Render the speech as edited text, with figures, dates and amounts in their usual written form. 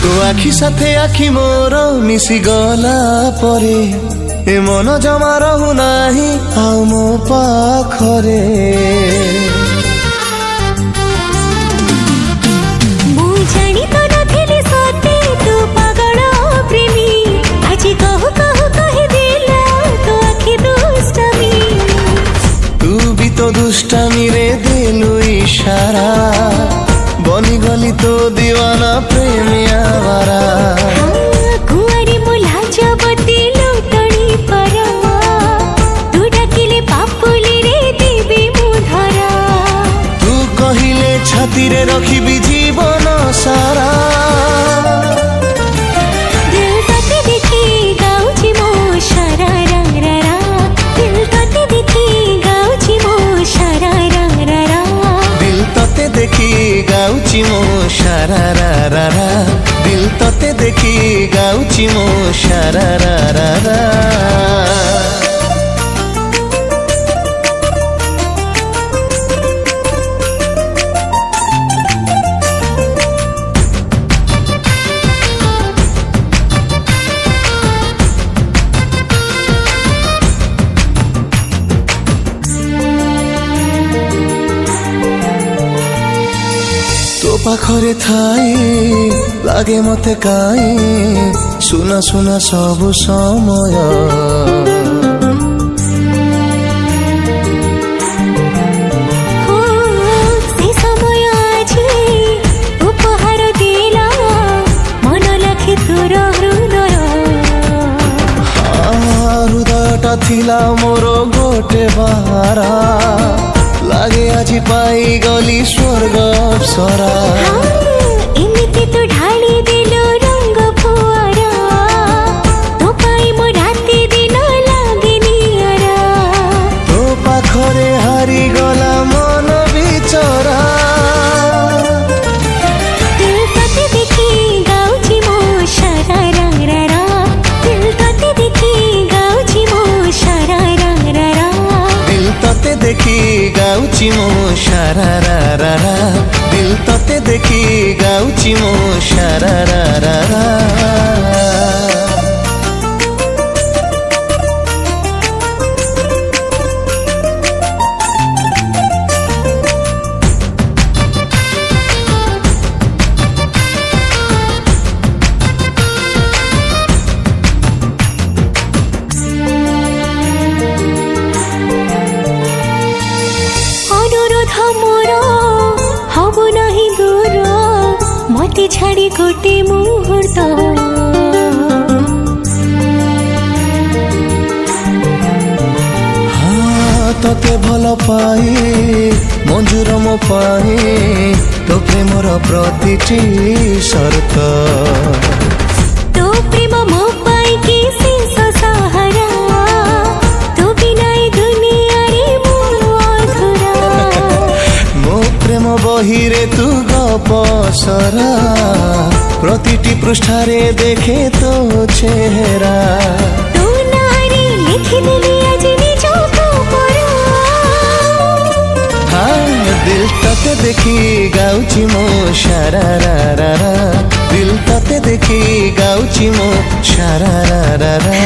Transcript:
তো আখি সাথে আখি মোর মিশি গলা পরে এ মন জমা রহু নাহি আউ মো পাখরে। তো দুষ্টামি রে দিলু ইশারা বনি গলি তো দিওয়ানা প্রেমী আওয়ারা। কুয়ারি মুলা জবতি লুটনি পরা তু ডাকিলে পাপুলি রে দিবি মু ধরা। তু কহিলে ছাতিরে রখিবি জীবন সারা। দিল তোতে দেখি গাউছি মো সারা রা রা রা। দিল তোতে দেখি গাউছি মো সারা রা রা রা। দিল তোতে দেখি গাউছি মো সারা রা রা রা। দিল তোতে দেখি গাউছি মো সারা রা রা রা। পাখরে থাই লাগে মতে কাই শুনা শুনা সবু সময়। সে সময় আজি উপহার দিলা মন লাখি তোর হৃদয়। হৃদয়টা থিলা মোর গোটে বাহারা লাগে আজি পাই গলি স্বর্গ অপ্সরা। এমিতি তো ঢালি দিল রঙ্গ ফুয়ারা তো পাই মো রাতি দিন লাগে নিয়ারা। তো পাখরে হারি গলা মন বিচরা। দিল তোতে দেখি গাউছি মো সারা রা রা রা। দিল তোতে দেখি গাউছি মো সারা রা রা রা। দিল তোতে দেখি গাউছি মো সারা রা রা রা। দিল তোতে দেখি গাউছি মো সারা রা রা রা। অনুরোধ মোর হবু নাহি দূর মতে ছাড়ি গোটে মুহূর্ত। তোতে ভাল পাই মঞ্জুর মো পাই তো প্রেমর প্রতিটি শর্ত। তো প্রেম মো পাই কি শেষ সাহারা তো বিনাই দুনিয়ারে মো অধুরা। মো প্রেম বহিরে তু গপসরা প্রতিটি পৃষ্ঠারে দেখে তো চেহারা। তো নারে লিখে দিলি আজ নিজ খবরা। দিল তোতে দেখি গাউছি মো সারা রা রা রা। দিল তোতে দেখি গাউছি মো সারা রা রা রা।